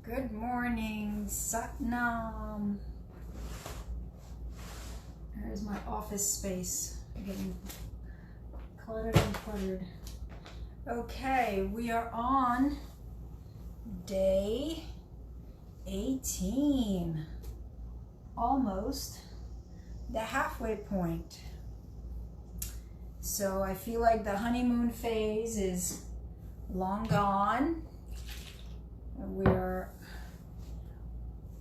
Good morning, Satnam. There's my office space getting cluttered and cluttered. Okay, we are on day 18, almost the halfway point. So I feel like the honeymoon phase is long gone. We're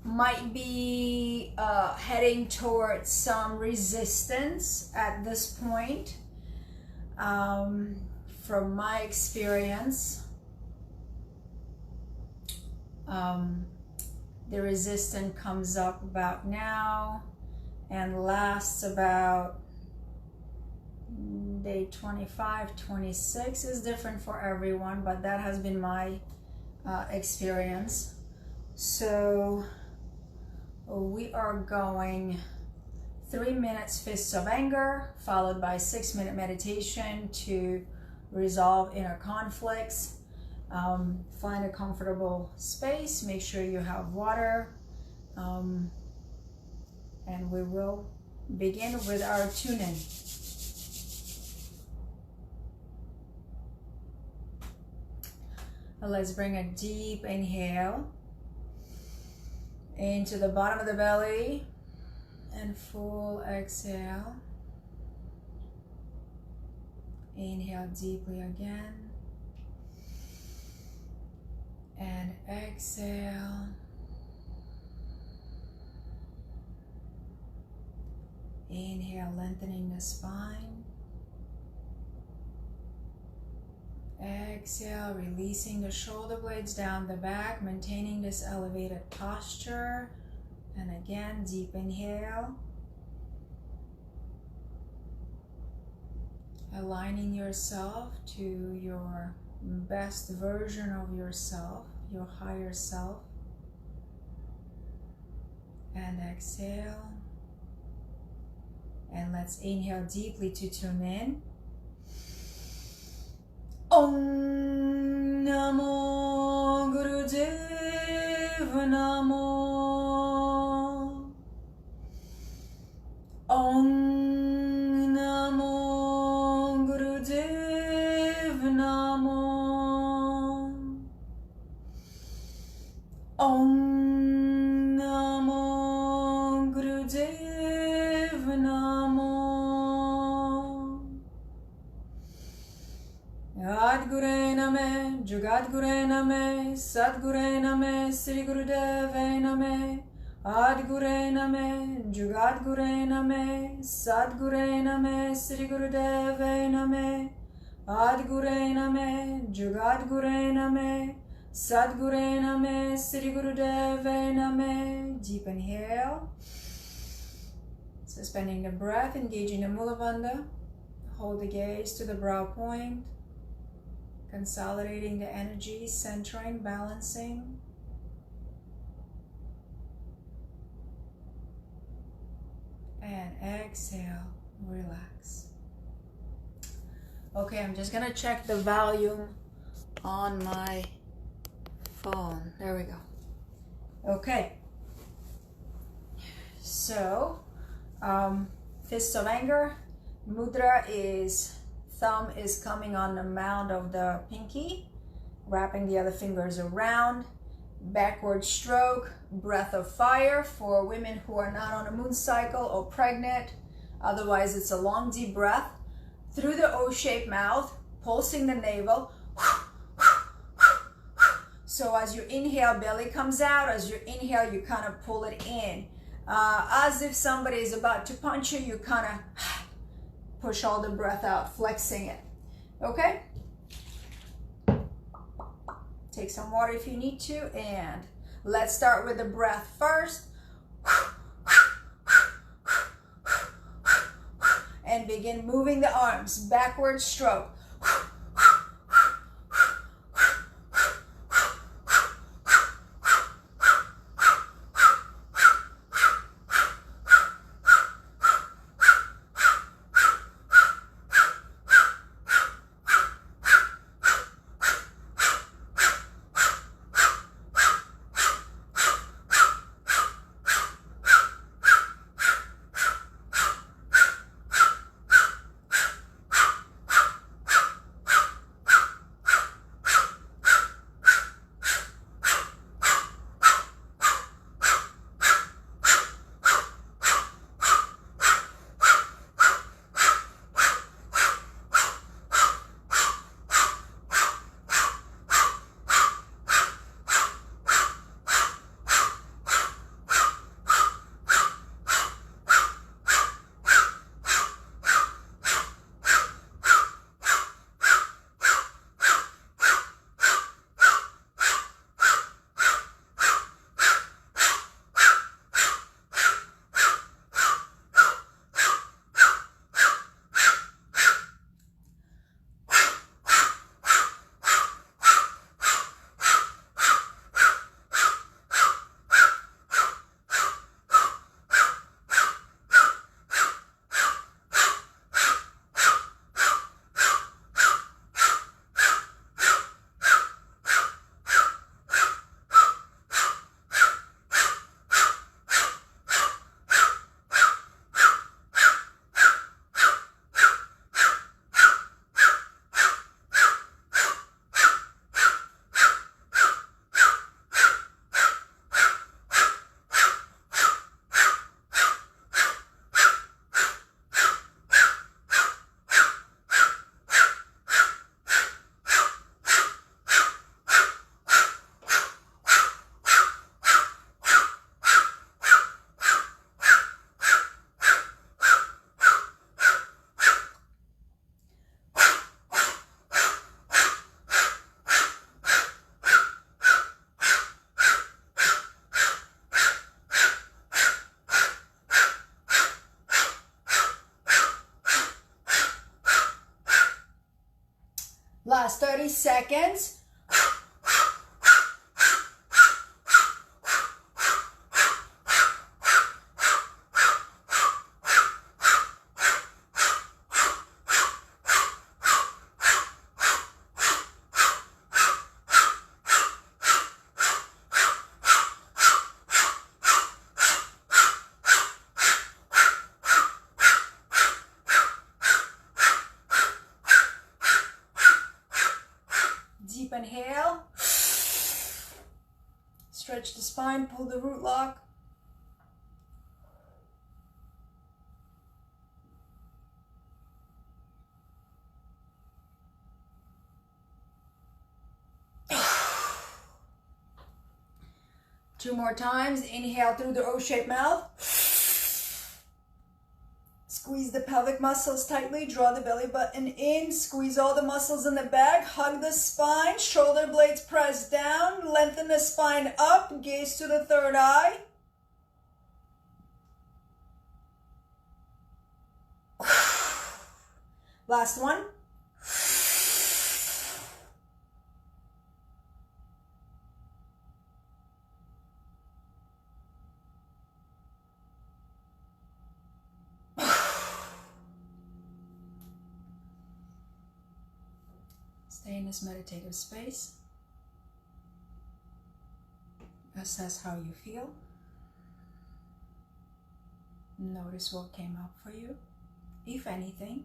might be heading towards some resistance at this point. From my experience, the resistance comes up about now and lasts about day 25, 26 is different for everyone, but that has been my experience. So we are going 3 minutes fists of anger, followed by 6-minute meditation to resolve inner conflicts. Find a comfortable space, make sure you have water, and we will begin with our tune-in. Let's bring a deep inhale into the bottom of the belly and full exhale. Inhale deeply again and exhale. Inhale, lengthening the spine. Exhale, releasing the shoulder blades down the back, maintaining this elevated posture. And again, deep inhale. Aligning yourself to your best version of yourself, your higher self. And exhale. And let's inhale deeply to tune in. Om Namo Gurudev Namo. Om Namo Gurudev Namo. Om Namo Gurudev Namo. Adgure Name, Jugadgure Name, Sadgure Name, Sri Gurudeve Name. Adgure Name, Jugadgure Name, Sadgure Name, Sri Gurudeve Name. Adgure Name, Jugadgure Name, Sadgure Name, Sri Gurudeve Name. Deep inhale. Suspending the breath, engaging the Mulavandha. Hold the gaze to the brow point. Consolidating the energy, centering, balancing. And exhale, relax. Okay, I'm just gonna check the volume on my phone. There we go. Okay. So, fists of anger. Mudra is thumb is coming on the mound of the pinky, wrapping the other fingers around. Backward stroke, breath of fire for women who are not on a moon cycle or pregnant. Otherwise, it's a long, deep breath through the O-shaped mouth, pulsing the navel. So as you inhale, belly comes out. As you inhale, you kind of pull it in. As if somebody is about to punch you, you kind of push all the breath out, flexing it. Okay? Take some water if you need to, and let's start with the breath first. And begin moving the arms, backward stroke. Last 30 seconds. Deep inhale. Stretch the spine, pull the root lock. Two more times. Inhale through the O-shaped mouth. Squeeze the pelvic muscles tightly. Draw the belly button in. Squeeze all the muscles in the back. Hug the spine. Shoulder blades press down. Lengthen the spine up. Gaze to the third eye. Last one. Stay in this meditative space. Assess how you feel. Notice what came up for you, if anything.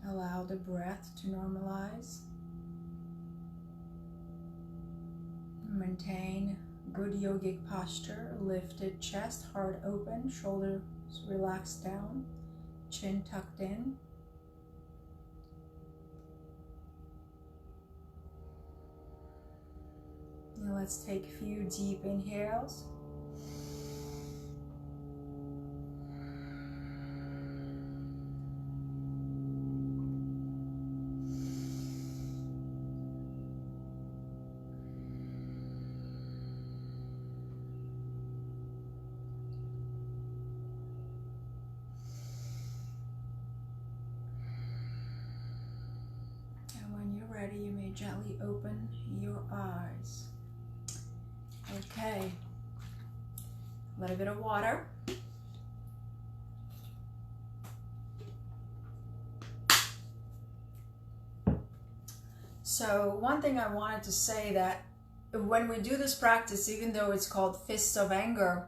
Allow the breath to normalize. Maintain good yogic posture, lifted chest, heart open, shoulders relaxed down, chin tucked in. Now let's take a few deep inhales. Ready, you may gently open your eyes. Okay, a little bit of water. So one thing I wanted to say, that when we do this practice, even though it's called fists of anger,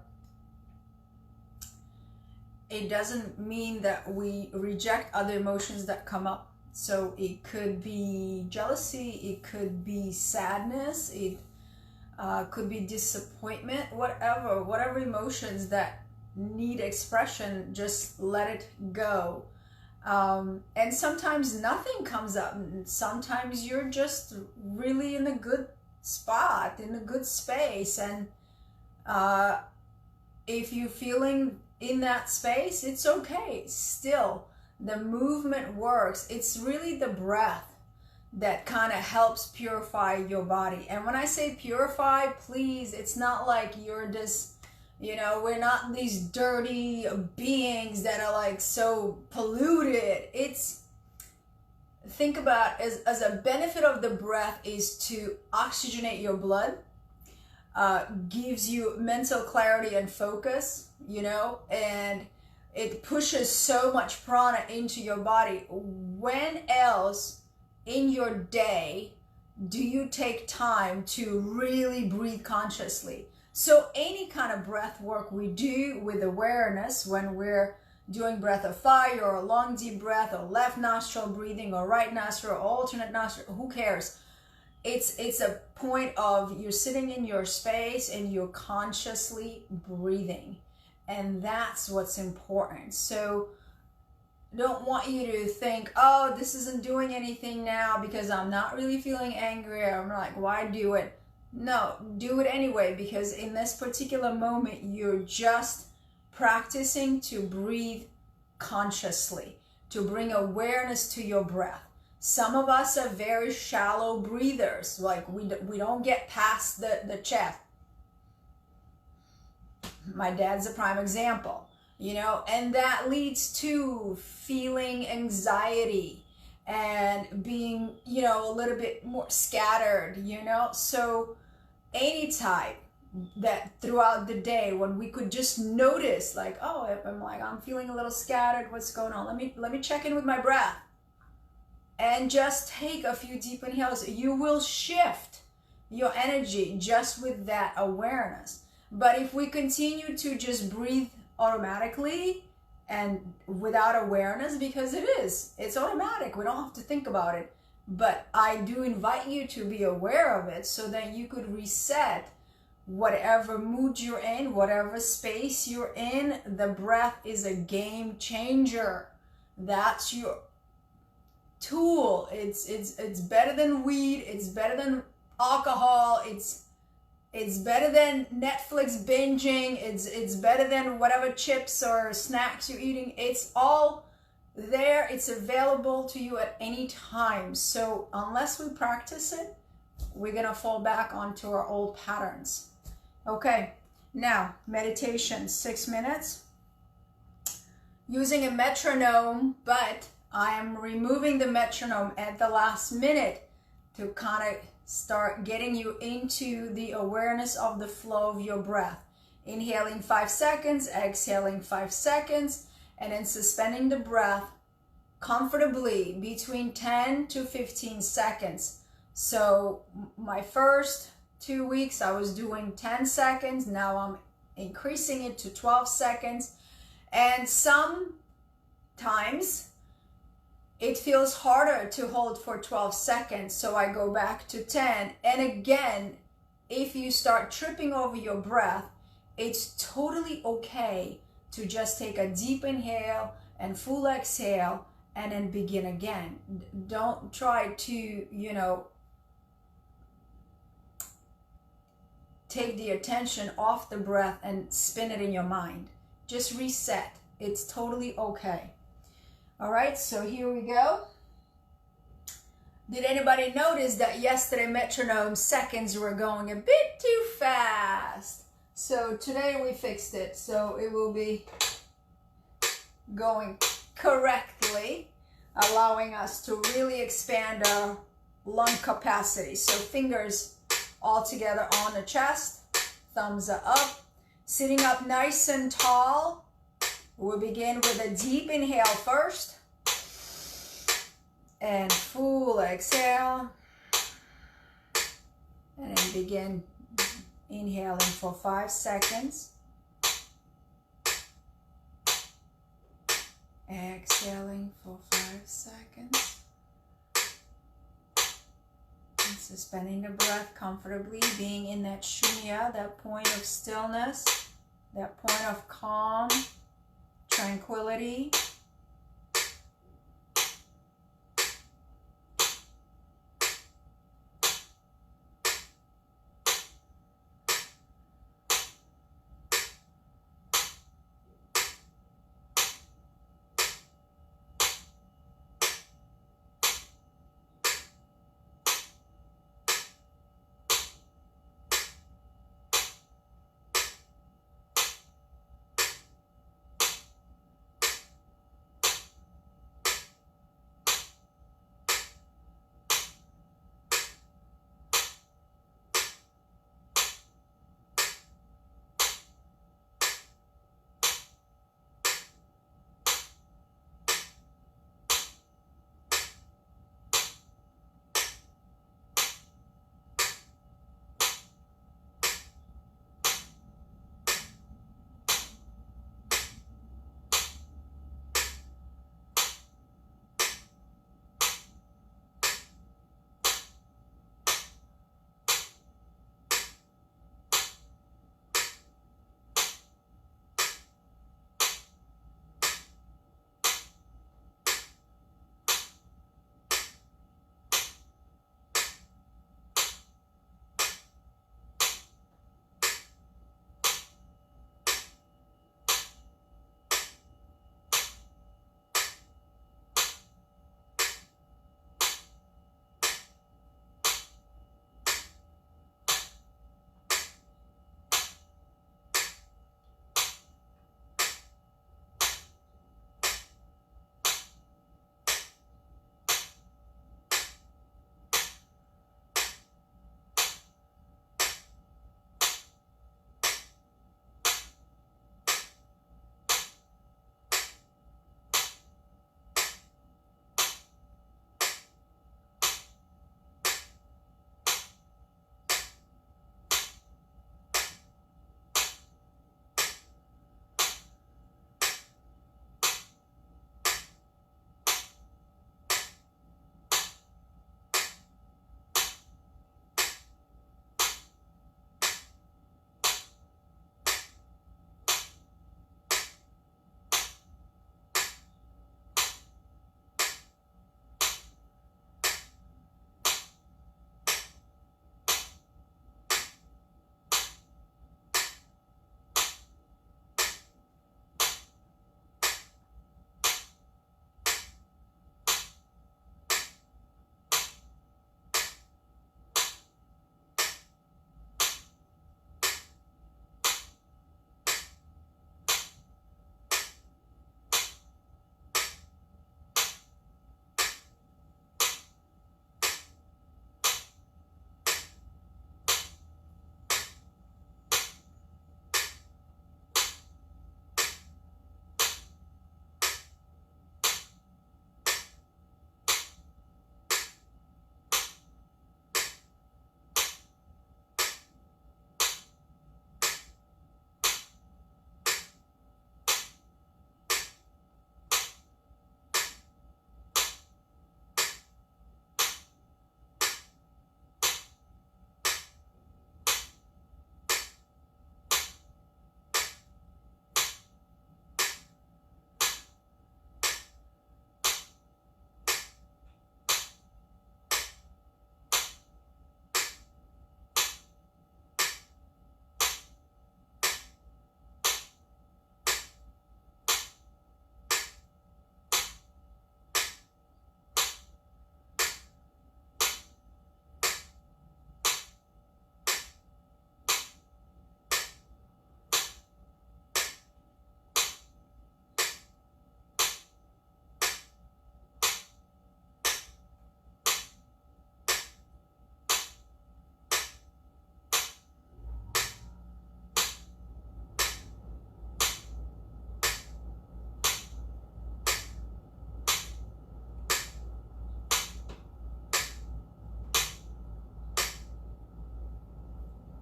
it doesn't mean that we reject other emotions that come up. So it could be jealousy, it could be sadness, it could be disappointment, whatever emotions that need expression, just let it go. And sometimes nothing comes up. Sometimes you're just really in a good spot, in a good space. And if you're feeling in that space, it's okay. Still, the movement works. It's really the breath that kind of helps purify your body. And when I say purify, please, it's not like you're this, you know, we're not these dirty beings that are like so polluted. It's, think about as a benefit of the breath is to oxygenate your blood, gives you mental clarity and focus, you know, and it pushes so much prana into your body. When else in your day do you take time to really breathe consciously? So any kind of breath work we do with awareness, when we're doing breath of fire or a long deep breath or left nostril breathing or right nostril or alternate nostril, who cares? It's a point of you're sitting in your space and you're consciously breathing. And that's what's important. So don't want you to think, oh, this isn't doing anything now because I'm not really feeling angry. I'm like, why do it? No, do it anyway, because in this particular moment, you're just practicing to breathe consciously, to bring awareness to your breath. Some of us are very shallow breathers, like we don't get past the chest. My dad's a prime example, you know, and that leads to feeling anxiety and being, you know, a little bit more scattered, you know. So any type that throughout the day when we could just notice, like, oh, I'm feeling a little scattered, what's going on, let me check in with my breath and just take a few deep inhales. You will shift your energy just with that awareness. But if we continue to just breathe automatically and without awareness, because it's automatic, we don't have to think about it, but I do invite you to be aware of it so that you could reset whatever mood you're in, whatever space you're in. The breath is a game changer. That's your tool. It's better than weed, it's better than alcohol, it's better than Netflix binging, it's better than whatever chips or snacks you're eating. It's all there, it's available to you at any time. So unless we practice it, we're gonna fall back onto our old patterns. Okay, now meditation, 6 minutes using a metronome, but I am removing the metronome at the last minute to kind of start getting you into the awareness of the flow of your breath. Inhaling 5 seconds, exhaling 5 seconds, and then suspending the breath comfortably between 10 to 15 seconds. So my first 2 weeks I was doing 10 seconds. Now I'm increasing it to 12 seconds. And sometimes it feels harder to hold for 12 seconds, so I go back to 10. And again, if you start tripping over your breath, it's totally okay to just take a deep inhale and full exhale and then begin again. Don't try to, you know, take the attention off the breath and spin it in your mind. Just reset. It's totally okay. All right, so here we go. Did anybody notice that yesterday metronome seconds were going a bit too fast? So today we fixed it, so it will be going correctly, allowing us to really expand our lung capacity. So fingers all together on the chest, thumbs are up, sitting up nice and tall. We'll begin with a deep inhale first and full exhale, and then begin inhaling for 5 seconds, exhaling for 5 seconds, and suspending the breath comfortably, being in that shunya, that point of stillness, that point of calm, tranquility.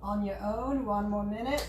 on your own. 1 more minute.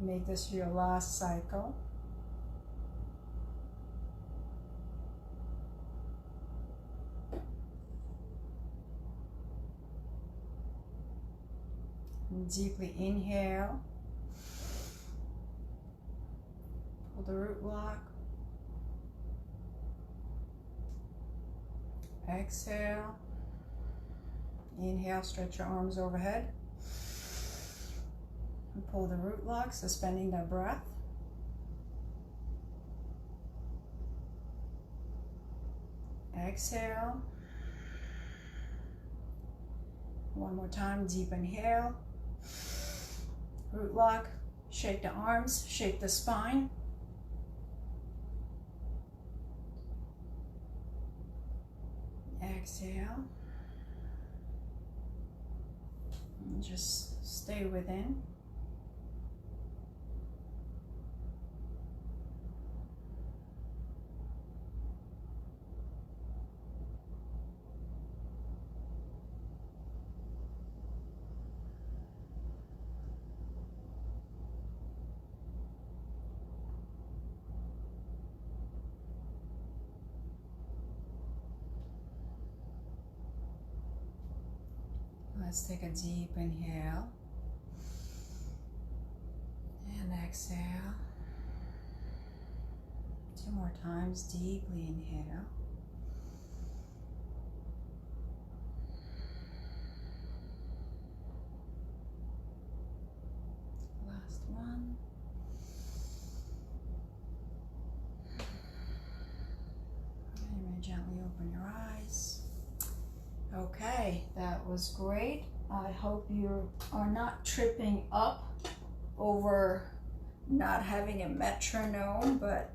Make this your last cycle. Deeply inhale. Pull the root block. Exhale. Inhale, stretch your arms overhead. And pull the root lock, suspending the breath. Exhale. One more time, deep inhale. Root lock, shake the arms, shake the spine. Exhale. And just stay within. Let's take a deep inhale and exhale. 2 more times, deeply inhale. Last one. And you may gently open your eyes. Okay, that was great. I hope you are not tripping up over not having a metronome, but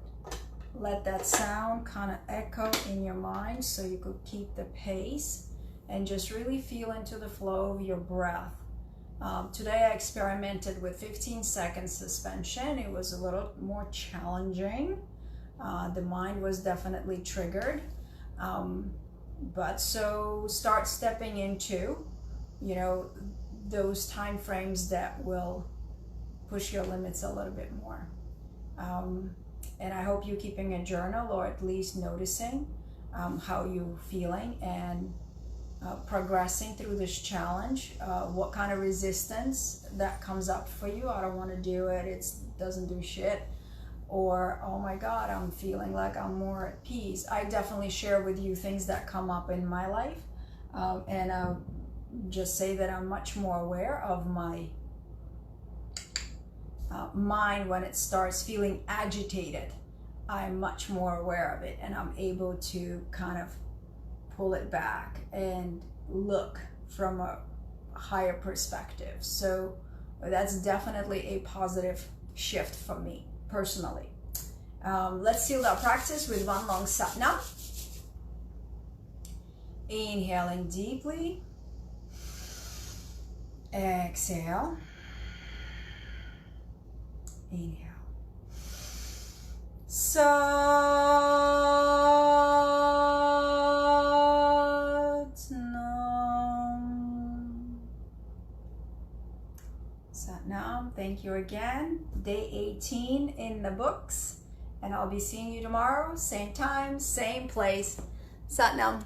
let that sound kind of echo in your mind so you could keep the pace and just really feel into the flow of your breath. Today I experimented with 15 second suspension. It was a little more challenging. The mind was definitely triggered. But so start stepping into, you know, those time frames that will push your limits a little bit more. And I hope you're keeping a journal, or at least noticing how you're feeling and progressing through this challenge. What kind of resistance that comes up for you. I don't want to do it, it doesn't do shit. Or, oh my God, I'm feeling like I'm more at peace. I definitely share with you things that come up in my life. And I'll just say that I'm much more aware of my mind when it starts feeling agitated. I'm much more aware of it, and I'm able to kind of pull it back and look from a higher perspective. So that's definitely a positive shift for me personally. Let's seal our practice with one long Satnam. Inhaling deeply. Exhale. Inhale. Satnam. Thank you again. Day 18 in the books. And I'll be seeing you tomorrow, same time, same place. Satnam.